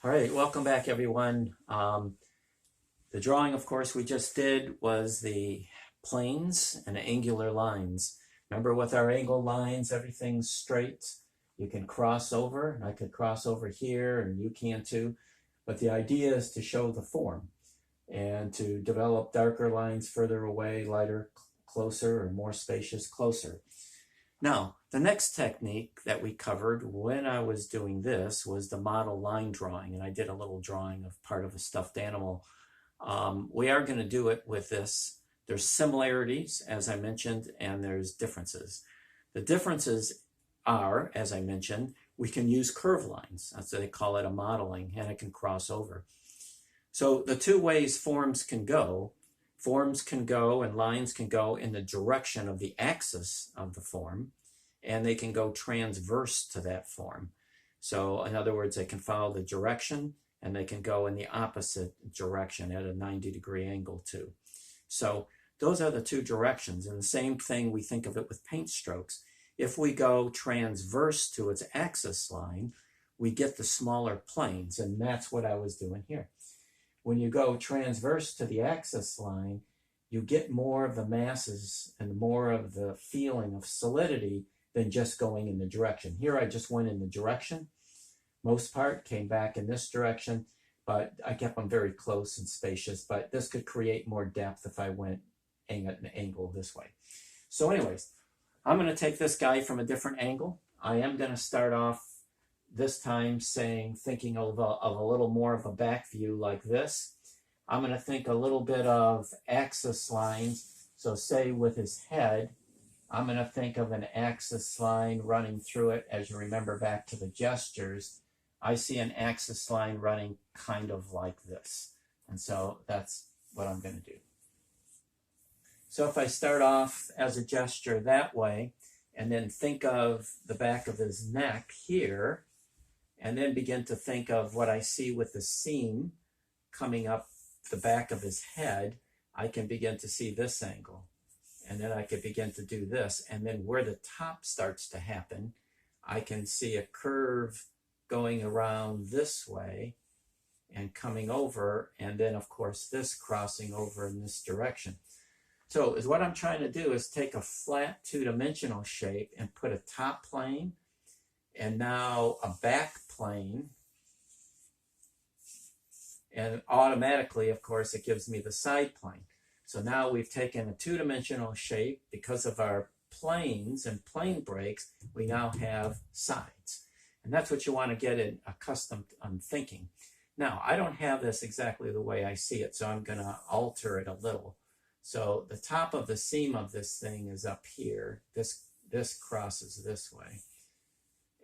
All right, welcome back, everyone. The drawing, of course, we just did was the planes and angular lines. Remember, with our angle lines, everything's straight. You can cross over, and I could cross over here, and you can too. But the idea is to show the form and to develop darker lines further away, lighter, closer, or more spacious, closer. Now, the next technique that we covered when I was doing this was the model line drawing, and I did a little drawing of part of a stuffed animal. We are going to do it with this. There's similarities, as I mentioned, and there's differences. The differences are, as I mentioned, we can use curve lines. That's what they call it, a modeling, and it can cross over. So the two ways forms can go and lines can go in the direction of the axis of the form, and they can go transverse to that form. So in other words, they can follow the direction and they can go in the opposite direction at a 90-degree angle too. So those are the two directions. And the same thing, we think of it with paint strokes. If we go transverse to its axis line, we get the smaller planes, and that's what I was doing here. When you go transverse to the axis line, you get more of the masses and more of the feeling of solidity than just going in the direction. Here I just went in the direction. Most part came back in this direction, but I kept them very close and spacious, but this could create more depth if I went at an angle this way. So anyways, I'm going to take this guy from a different angle. I am going to start off this time thinking of a little more of a back view like this. I'm going to think a little bit of axis lines. So say with his head, I'm going to think of an axis line running through it. As you remember back to the gestures, I see an axis line running kind of like this. And so that's what I'm going to do. So if I start off as a gesture that way, and then think of the back of his neck here, and then begin to think of what I see with the seam coming up the back of his head, I can begin to see this angle. And then I could begin to do this. And then where the top starts to happen, I can see a curve going around this way and coming over. And then, of course, this crossing over in this direction. So is what I'm trying to do is take a flat two-dimensional shape and put a top plane and now a back plane. And automatically, of course, it gives me the side plane. So now we've taken a two-dimensional shape. Because of our planes and plane breaks, we now have sides. And that's what you want to get accustomed on thinking. Now, I don't have this exactly the way I see it, so I'm going to alter it a little. So the top of the seam of this thing is up here. This crosses this way.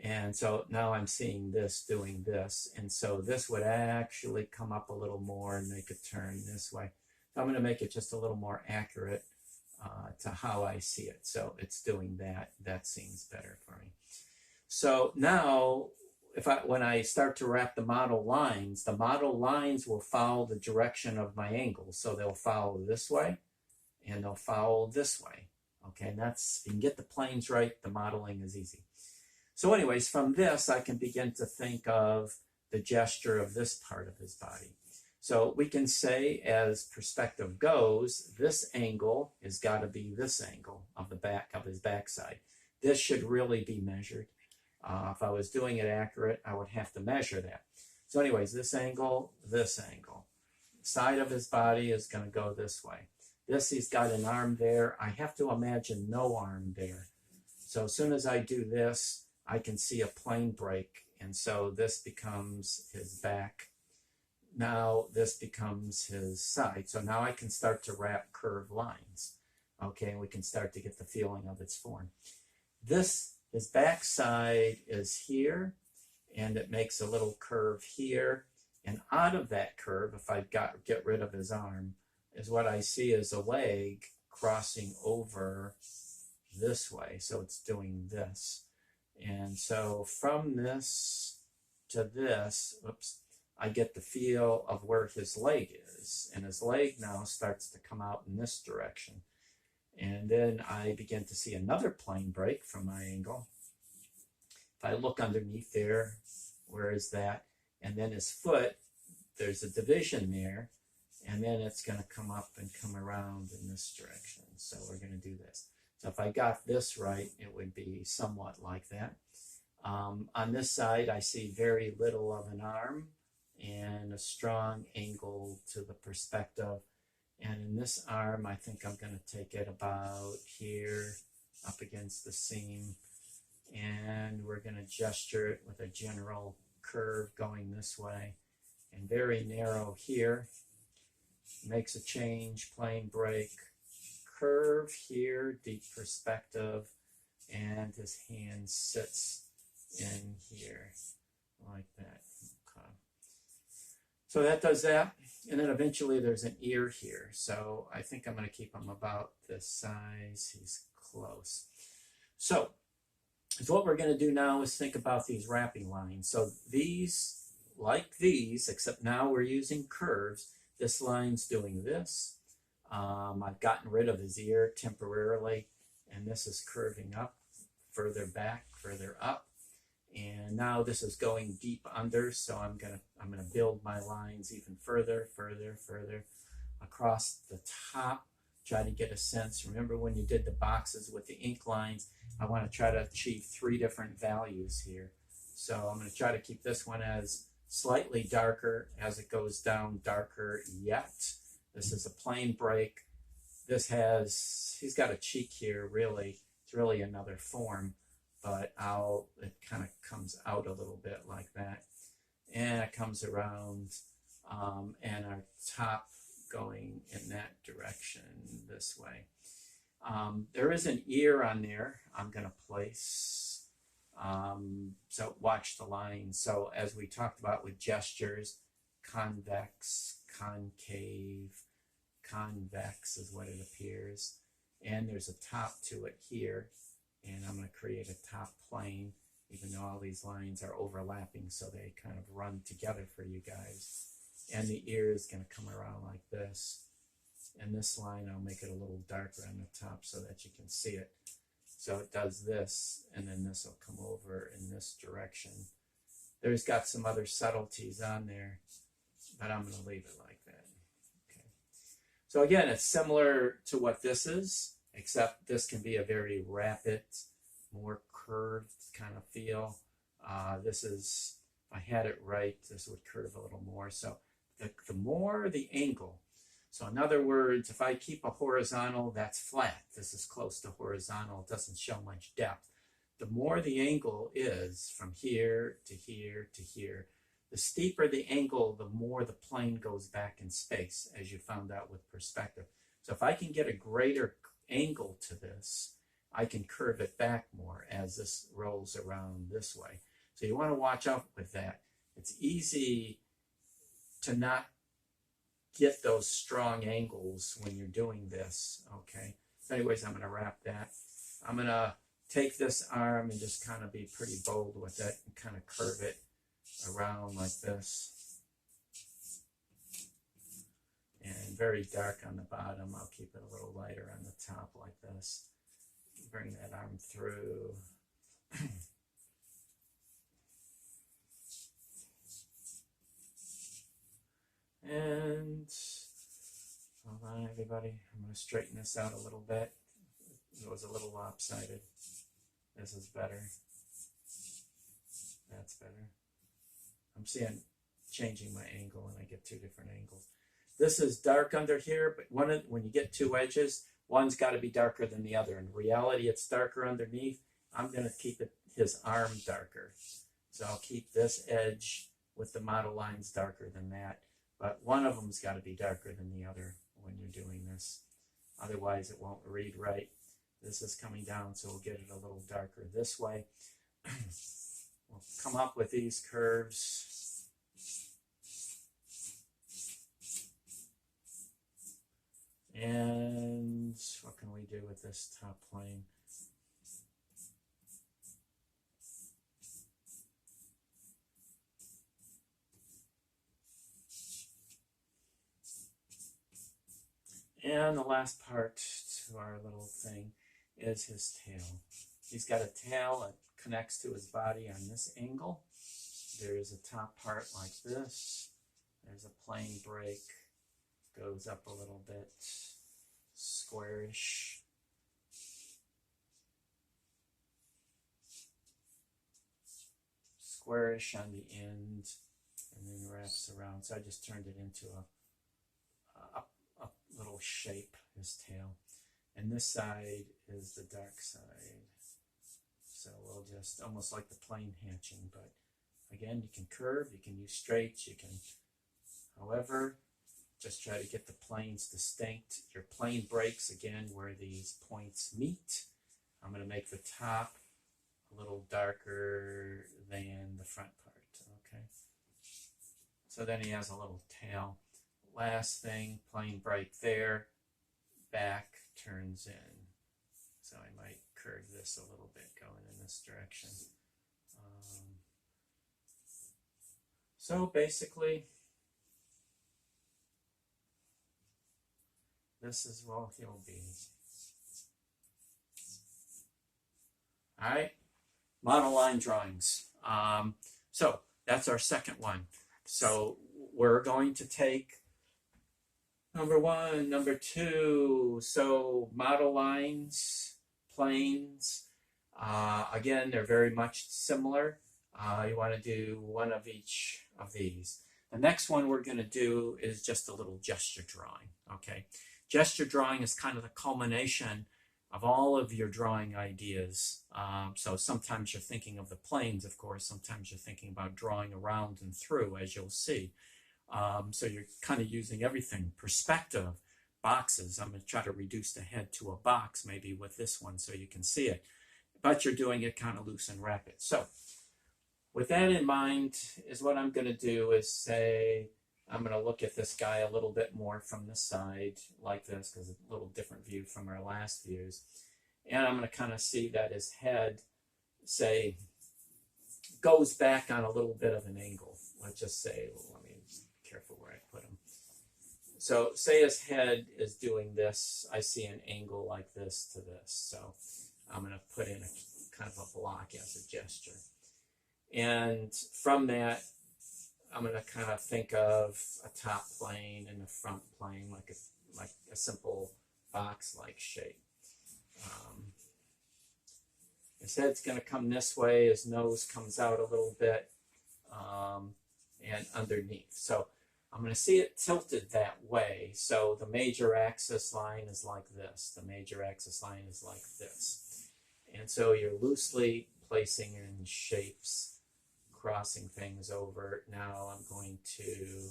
And so now I'm seeing this doing this. And so this would actually come up a little more and make a turn this way. So I'm going to make it just a little more accurate to how I see it. So it's doing that. That seems better for me. So now when I start to wrap the model lines will follow the direction of my angle. So they'll follow this way and they'll follow this way. Okay, and that's, if you can get the planes right, the modeling is easy. So anyways, from this, I can begin to think of the gesture of this part of his body. So we can say, as perspective goes, this angle has got to be this angle of the back of his backside. This should really be measured. If I was doing it accurate, I would have to measure that. So anyways, this angle. The side of his body is going to go this way. He's got an arm there. I have to imagine no arm there. So as soon as I do this, I can see a plane break, and so this becomes his back. Now this becomes his side. So now I can start to wrap curved lines. Okay, and we can start to get the feeling of its form. His back side is here, and it makes a little curve here. And out of that curve, if I get rid of his arm, is what I see is a leg crossing over this way. So it's doing this. And so from this to this, I get the feel of where his leg is. And his leg now starts to come out in this direction. And then I begin to see another plane break from my angle. If I look underneath there, where is that? and then his foot, there's a division there, and then it's going to come up and come around in this direction. So we're going to do this. So if I got this right, it would be somewhat like that. On this side, I see very little of an arm and a strong angle to the perspective. And in this arm, I think I'm going to take it about here up against the seam. And we're going to gesture it with a general curve going this way. And very narrow here. Makes a change, plane break, curve here, deep perspective, and his hand sits in here like that. Okay. So that does that, and then eventually there's an ear here. So I think I'm going to keep him about this size. He's close. So what we're going to do now is think about these wrapping lines. So these, like these, except now we're using curves. This line's doing this. I've gotten rid of his ear temporarily, and this is curving up, further back, further up. And now this is going deep under, so I'm gonna build my lines even further across the top. Try to get a sense. Remember when you did the boxes with the ink lines, I want to try to achieve 3 different values here. So I'm going to try to keep this one as slightly darker as it goes down, darker yet. This is a plain break. This has, he's got a cheek here, really. It's really another form, but it kind of comes out a little bit like that. And it comes around, and our top going in that direction this way. There is an ear on there I'm going to place. So watch the line. So as we talked about with gestures, convex, concave, convex is what it appears. And there's a top to it here. And I'm going to create a top plane, even though all these lines are overlapping, so they kind of run together for you guys. And the ear is going to come around like this. And this line, I'll make it a little darker on the top so that you can see it. So it does this, and then this will come over in this direction. There's got some other subtleties on there, but I'm going to leave it like that. Okay. So again, it's similar to what this is, except this can be a very rapid, more curved kind of feel. This is, if I had it right, this would curve a little more. So the more the angle. So in other words, if I keep a horizontal, that's flat. This is close to horizontal. It doesn't show much depth. The more the angle is from here to here to here, the steeper the angle, the more the plane goes back in space, as you found out with perspective. So if I can get a greater angle to this, I can curve it back more as this rolls around this way. So you want to watch out with that. It's easy to not get those strong angles when you're doing this, okay? So anyways, I'm going to wrap that. I'm going to take this arm and just kind of be pretty bold with it and kind of curve it around like this. And very dark on the bottom. I'll keep it a little lighter on the top like this. Bring that arm through. And hold on, everybody. I'm going to straighten this out a little bit. It was a little lopsided. This is better. That's better. I'm seeing changing my angle, and I get 2 different angles. This is dark under here, but when you get 2 edges, one's got to be darker than the other. In reality, it's darker underneath. I'm going to keep his arm darker. So I'll keep this edge with the model lines darker than that. But one of them's got to be darker than the other when you're doing this. Otherwise, it won't read right. This is coming down, so we'll get it a little darker this way. We'll come up with these curves. And what can we do with this top plane? And the last part to our little thing is his tail. He's got a tail that connects to his body on this angle. there's a top part like this. There's a plane break, goes up a little bit, squarish. Squarish on the end, and then wraps around. So I just turned it into a little shape, his tail. And this side is the dark side. So we'll just, almost like the plane hatching, but again, you can curve, you can use straights, you can, however, just try to get the planes distinct. Your plane breaks again where these points meet. I'm going to make the top a little darker than the front part, okay? So then he has a little tail. Last thing, plane break there, back turns in. So I might curve this a little bit going in this direction. So basically, this is what he'll be. All right, model line drawings. So that's our second one. So we're going to take number 1, number 2. So model lines, planes. Again, they're very much similar. You want to do one of each of these. The next one we're going to do is just a little gesture drawing. Okay, gesture drawing is kind of the culmination of all of your drawing ideas. So sometimes you're thinking of the planes, of course. Sometimes you're thinking about drawing around and through, as you'll see. So you're kind of using everything. Perspective, boxes. I'm going to try to reduce the head to a box, maybe with this one, so you can see it. But you're doing it kind of loose and rapid. So with that in mind, is what I'm going to do is say, I'm going to look at this guy a little bit more from the side, like this, because it's a little different view from our last views. And I'm going to kind of see that his head, say, goes back on a little bit of an angle. Let's just say, let me be careful where I put him. So say his head is doing this. I see an angle like this to this. So I'm going to put in a kind of a block as a gesture. And from that, I'm going to kind of think of a top plane and a front plane, like a simple box-like shape. His head's going to come this way. His nose comes out a little bit and underneath. So I'm going to see it tilted that way. So the major axis line is like this. The major axis line is like this. And so you're loosely placing in shapes, crossing things over. Now I'm going to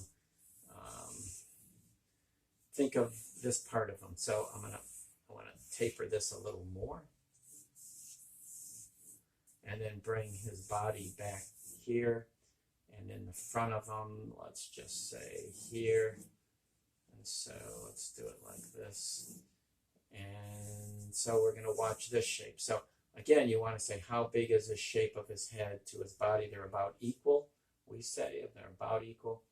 think of this part of him. So I want to taper this a little more, and then bring his body back here, and in the front of him, let's just say here. And so let's do it like this. And so we're going to watch this shape. So again, you want to say, how big is the shape of his head to his body? They're about equal, we say, if they're about equal.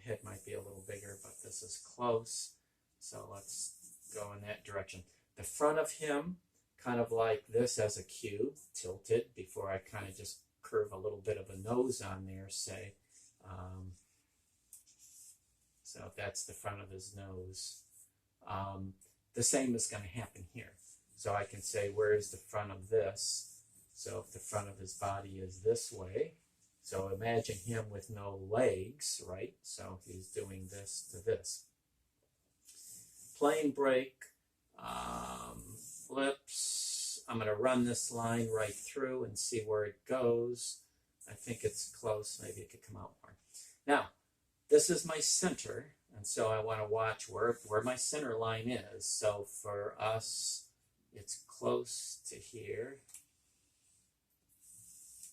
Head might be a little bigger, but this is close. So let's go in that direction. The front of him, kind of like this as a cube, tilted, before I kind of just curve a little bit of a nose on there, say. So if that's the front of his nose. The same is going to happen here. So I can say, where is the front of this? So if the front of his body is this way, so imagine him with no legs, right? So he's doing this to this. Plane break, flips. I'm going to run this line right through and see where it goes. I think it's close. Maybe it could come out more. Now, this is my center, and so I want to watch where my center line is. So for us, it's close to here.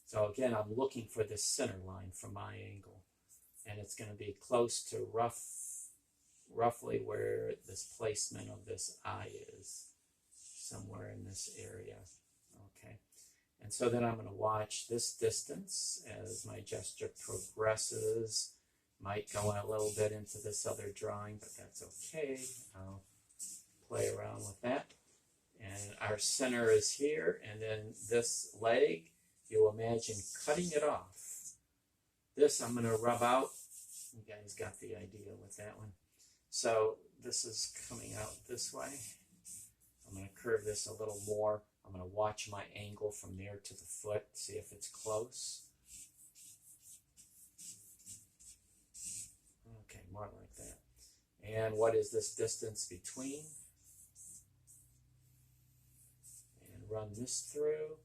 So again, I'm looking for this center line from my angle. And it's going to be close to roughly where this placement of this eye is. Somewhere in this area. Okay. And so then I'm going to watch this distance as my gesture progresses. Might go a little bit into this other drawing, but that's okay. I'll play around with that. And our center is here, and then this leg, you'll imagine cutting it off This I'm going to rub out. You guys got the idea with that one. So this is coming out this way. I'm going to curve this a little more. I'm going to watch my angle from there to the foot, see if it's close. Okay, more like that. And what is this distance between? And run this through.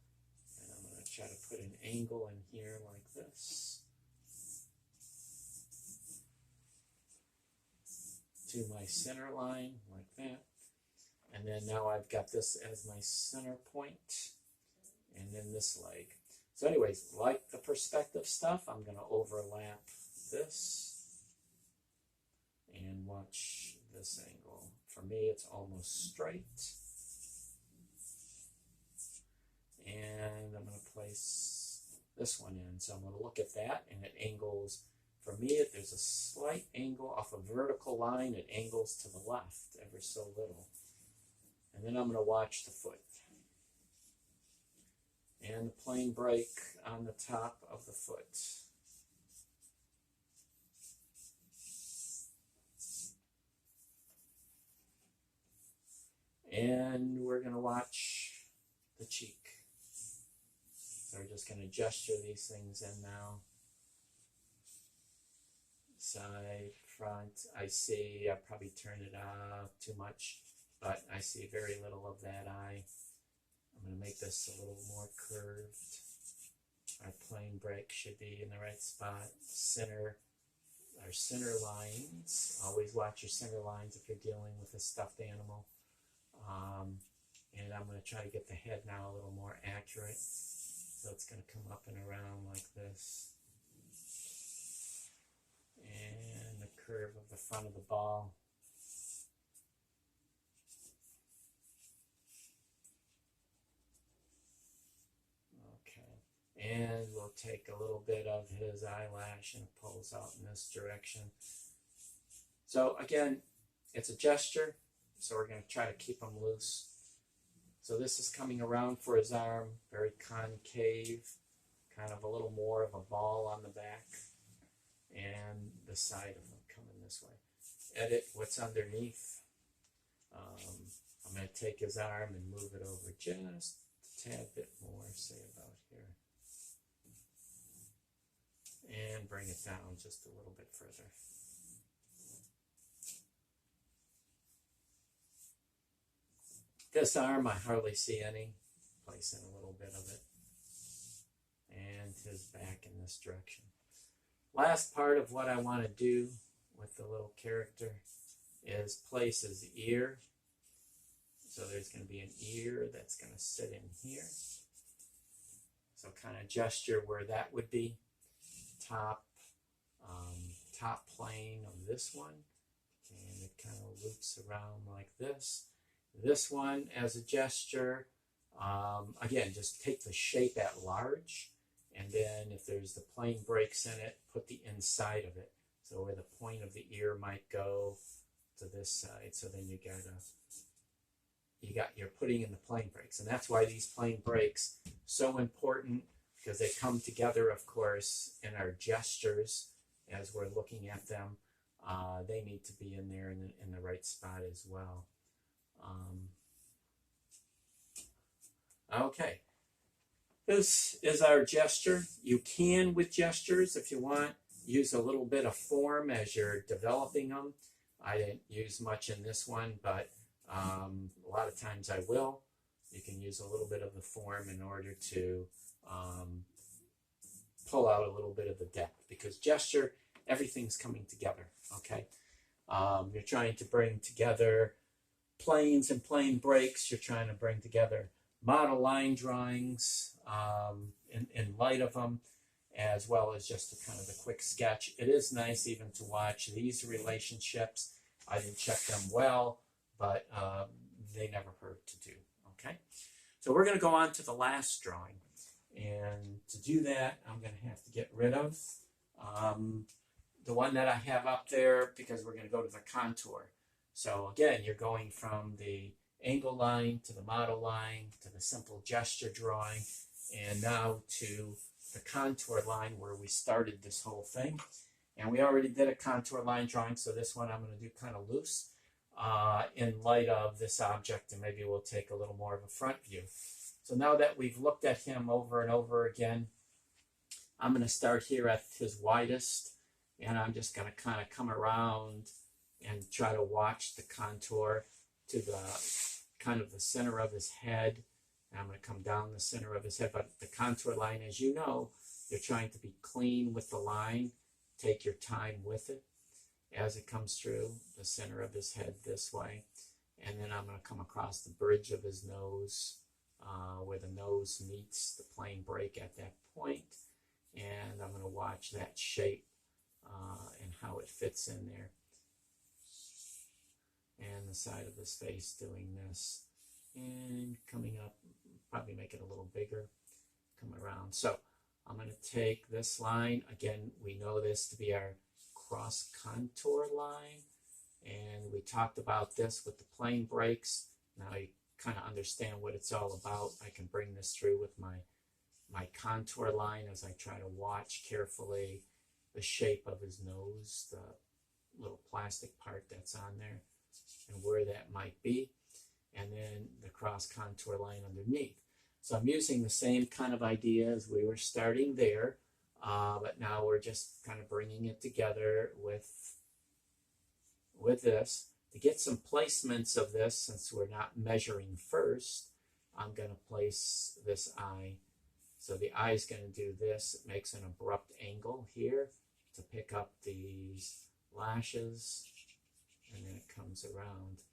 And I'm going to try to put an angle in here like this. To my center line like that. And then now I've got this as my center point, and then this leg. So anyways, like the perspective stuff, I'm going to overlap this and watch this angle. For me, it's almost straight. And I'm going to place this one in. So I'm going to look at that, and it angles. For me, there's a slight angle off a vertical line. It angles to the left ever so little. And then I'm going to watch the foot. And the plane break on the top of the foot. And we're going to watch the cheek. So we're just going to gesture these things in now. Side, front. I see, I probably turned it up too much, but I see very little of that eye. I'm going to make this a little more curved. Our plane break should be in the right spot. Center, our center lines. Always watch your center lines if you're dealing with a stuffed animal. And I'm going to try to get the head now a little more accurate. So it's going to come up and around like this. And the curve of the front of the ball. Okay, and we'll take a little bit of his eyelash and pulls out in this direction. So again, it's a gesture, so we're going to try to keep him loose. So this is coming around for his arm, very concave, kind of a little more of a ball on the back. And the side of them coming this way. Edit what's underneath. I'm going to take his arm and move it over just a tad bit more, say about here. And bring it down just a little bit further. This arm, I hardly see any. Place in a little bit of it. And his back in this direction. Last part of what I want to do with the little character is place his ear. So there's going to be an ear that's going to sit in here. So kind of gesture where that would be. Top plane of this one. And it kind of loops around like this. This one as a gesture. Again, just take the shape at large. And then if there's the plane breaks in it, put the inside of it. So where the point of the ear might go to this side. So then you're putting in the plane breaks. And that's why these plane breaks so important, because they come together, of course, in our gestures as we're looking at them. They need to be in there in the right spot as well. Okay. This is our gesture. You can, with gestures, if you want, use a little bit of form as you're developing them. I didn't use much in this one, but a lot of times I will. You can use a little bit of the form in order to pull out a little bit of the depth, because gesture, everything's coming together, okay? You're trying to bring together planes and plane breaks. You're trying to bring together model line drawings in light of them, as well as just a kind of a quick sketch. It is nice even to watch these relationships. I didn't check them well, but they never hurt to do, okay? So we're going to go on to the last drawing. And to do that, I'm going to have to get rid of the one that I have up there, because we're going to go to the contour. So again, you're going from the angle line to the model line to the simple gesture drawing, and now to the contour line where we started this whole thing. And we already did a contour line drawing, so this one I'm going to do kind of loose in light of this object, and maybe we'll take a little more of a front view. So now that we've looked at him over and over again, I'm going to start here at his widest, and I'm just going to kind of come around and try to watch the contour to the kind of the center of his head. And I'm going to come down the center of his head, but the contour line, as you know, you're trying to be clean with the line. Take your time with it as it comes through the center of his head this way. And then I'm going to come across the bridge of his nose where the nose meets the plane break at that point. And I'm going to watch that shape and how it fits in there. And the side of his face doing this. And coming up, probably make it a little bigger. Come around. So I'm going to take this line. Again, we know this to be our cross contour line. And we talked about this with the plane breaks. Now you kind of understand what it's all about. I can bring this through with my contour line as I try to watch carefully the shape of his nose, the little plastic part that's on there, and where that might be, and then the cross contour line underneath. So I'm using the same kind of idea as we were starting there, but now we're just kind of bringing it together with this. To get some placements of this, since we're not measuring first, I'm going to place this eye. So the eye is going to do this. It makes an abrupt angle here to pick up these lashes, and then it comes around.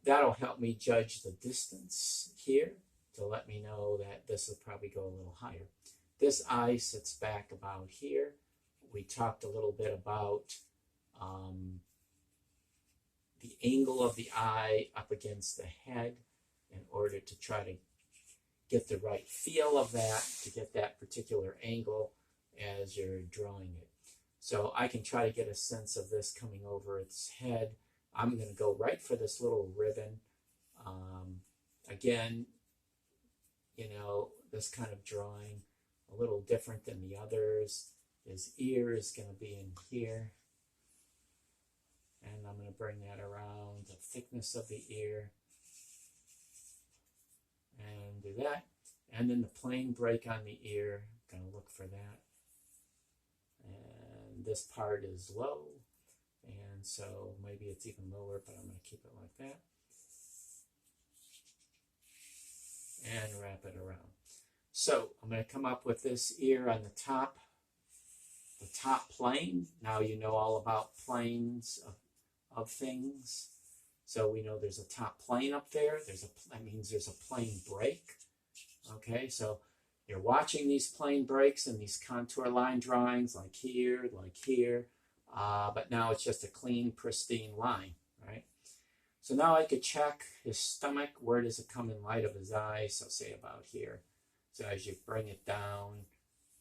That'll help me judge the distance here to let me know that this will probably go a little higher. This eye sits back about here. We talked a little bit about the angle of the eye up against the head in order to try to get the right feel of that, to get that particular angle as you're drawing it. So I can try to get a sense of this coming over its head. I'm going to go right for this little ribbon. Again, you know, this kind of drawing, a little different than the others. His ear is going to be in here. And I'm going to bring that around the thickness of the ear. And do that. And then the plane break on the ear. I'm going to look for that. And this part is low. And so maybe it's even lower, but I'm going to keep it like that. And wrap it around. So I'm going to come up with this ear on the top plane. Now you know all about planes of things. So we know there's a top plane up there. That means there's a plane break. Okay, so you're watching these plane breaks and these contour line drawings like here, but now it's just a clean, pristine line, right? So now I could check his stomach. Where does it come in light of his eyes? So say about here. So as you bring it down,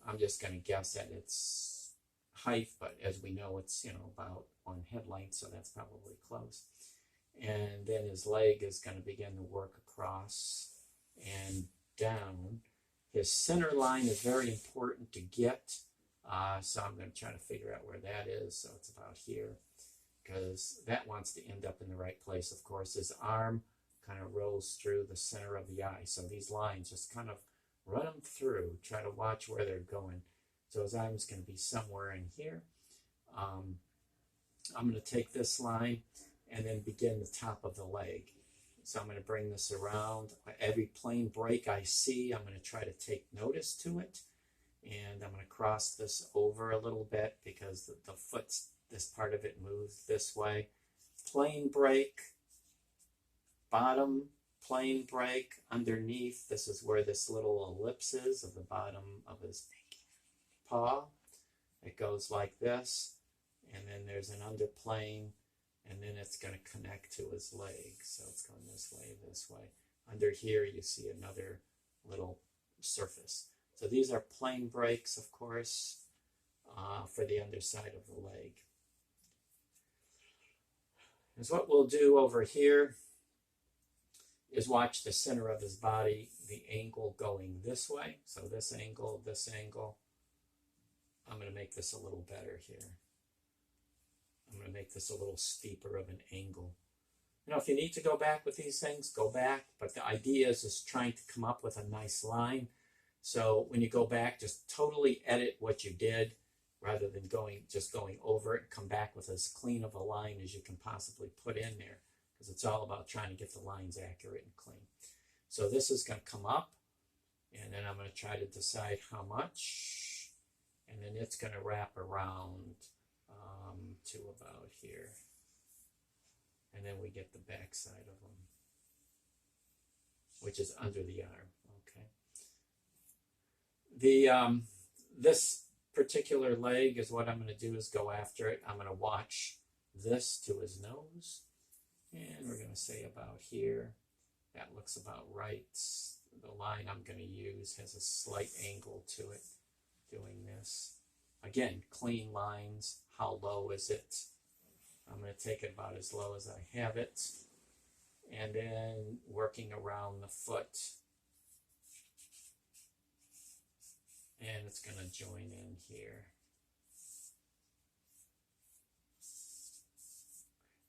I'm just going to guess at its height, but as we know, it's, you know, about one head length, so that's probably close. And then his leg is going to begin to work across and down. His center line is very important to get, so I'm going to try to figure out where that is. So it's about here, because that wants to end up in the right place, of course. His arm kind of rolls through the center of the eye. So these lines, just kind of run them through. Try to watch where they're going. So his arm is going to be somewhere in here. I'm going to take this line and then begin the top of the leg. So I'm going to bring this around. Every plane break I see, I'm going to try to take notice to it. And I'm going to cross this over a little bit because the foot's, this part of it moves this way. Plane break, bottom, plane break, underneath. This is where this little ellipse is of the bottom of his paw. It goes like this. And then there's an underplane, and then it's going to connect to his leg. So it's going this way. Under here, you see another little surface. So these are plane breaks, of course, for the underside of the leg. Is what we'll do over here is watch the center of his body, the angle going this way. So this angle, this angle. I'm going to make this a little better here. I'm going to make this a little steeper of an angle. You know, if you need to go back with these things, go back. But the idea is trying to come up with a nice line. So when you go back, just totally edit what you did rather than just going over it. Come back with as clean of a line as you can possibly put in there, because it's all about trying to get the lines accurate and clean. So this is going to come up, and then I'm going to try to decide how much, and then it's going to wrap around to about here, and then we get the back side of them, which is under the arm. Okay. The this particular leg is what I'm going to do is go after it. I'm going to watch this to his nose, and we're going to say about here. That looks about right. The line I'm going to use has a slight angle to it, doing this. Again, clean lines. How low is it? I'm going to take it about as low as I have it. And then working around the foot. And it's going to join in here.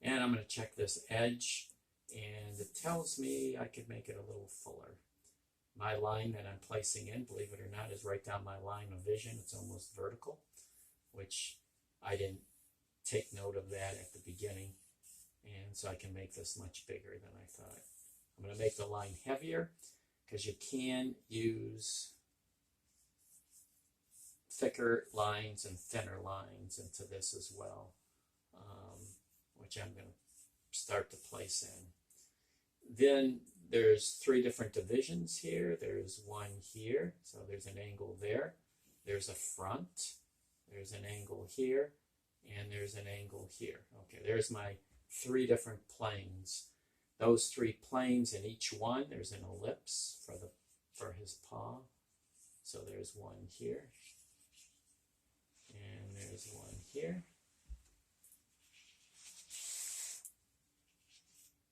And I'm going to check this edge. And it tells me I could make it a little fuller. My line that I'm placing in, believe it or not, is right down my line of vision. It's almost vertical, which I didn't take note of that at the beginning. And so I can make this much bigger than I thought. I'm going to make the line heavier because you can use thicker lines and thinner lines into this as well, which I'm going to start to place in. Then there's 3 different divisions here. There's one here, so there's an angle there. There's a front. There's an angle here, and there's an angle here. Okay, there's my 3 different planes. Those 3 planes, in each one, there's an ellipse for his paw. So there's one here, and there's one here.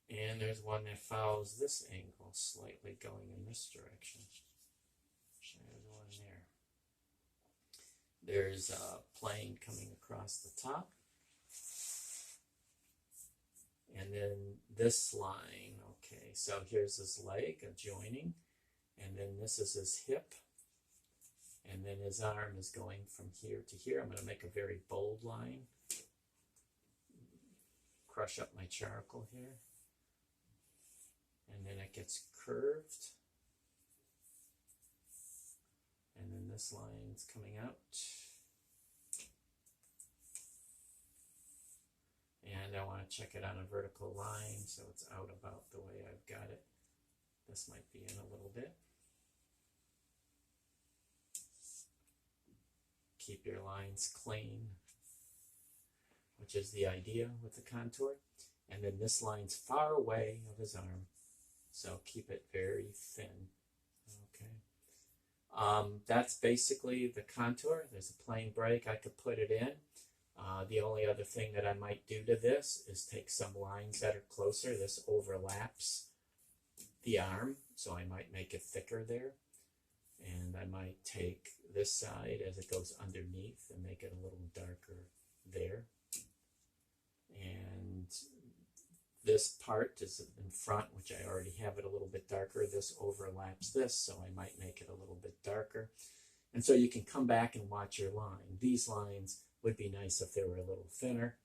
And there's one that follows this angle, slightly going in this direction. There's one there. There's a plane coming across the top. And then this line, okay, so here's his leg, a joining. And then this is his hip. And then his arm is going from here to here. I'm going to make a very bold line. Crush up my charcoal here. And then it gets curved. And then this line's coming out. And I want to check it on a vertical line so it's out about the way I've got it. This might be in a little bit. Keep your lines clean, which is the idea with the contour. And then this line's far away of his arm. So keep it very thin, okay? That's basically the contour. There's a plain break. I could put it in. The only other thing that I might do to this is take some lines that are closer. This overlaps the arm, so I might make it thicker there. And I might take this side as it goes underneath and make it a little darker there. And this part is in front, which I already have it a little bit darker. This overlaps this, so I might make it a little bit darker. And so you can come back and watch your line. These lines would be nice if they were a little thinner.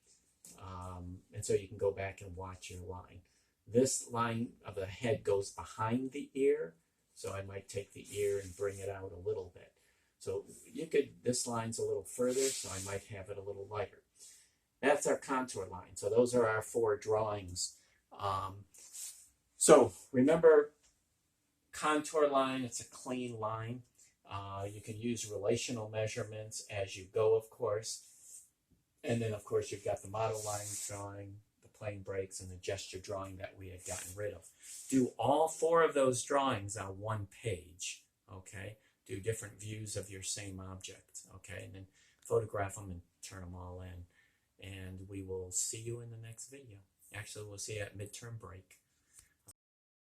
And so you can go back and watch your line. This line of the head goes behind the ear, so I might take the ear and bring it out a little bit. So this line's a little further, so I might have it a little lighter. That's our contour line. So those are our 4 drawings. So remember, contour line, it's a clean line. You can use relational measurements as you go, of course. And then, of course, you've got the model line drawing, the plane breaks, and the gesture drawing that we had gotten rid of. Do all 4 of those drawings on one page, okay? Do different views of your same object, okay? And then photograph them and turn them all in. And we will see you in the next video. Actually, we'll see you at midterm break.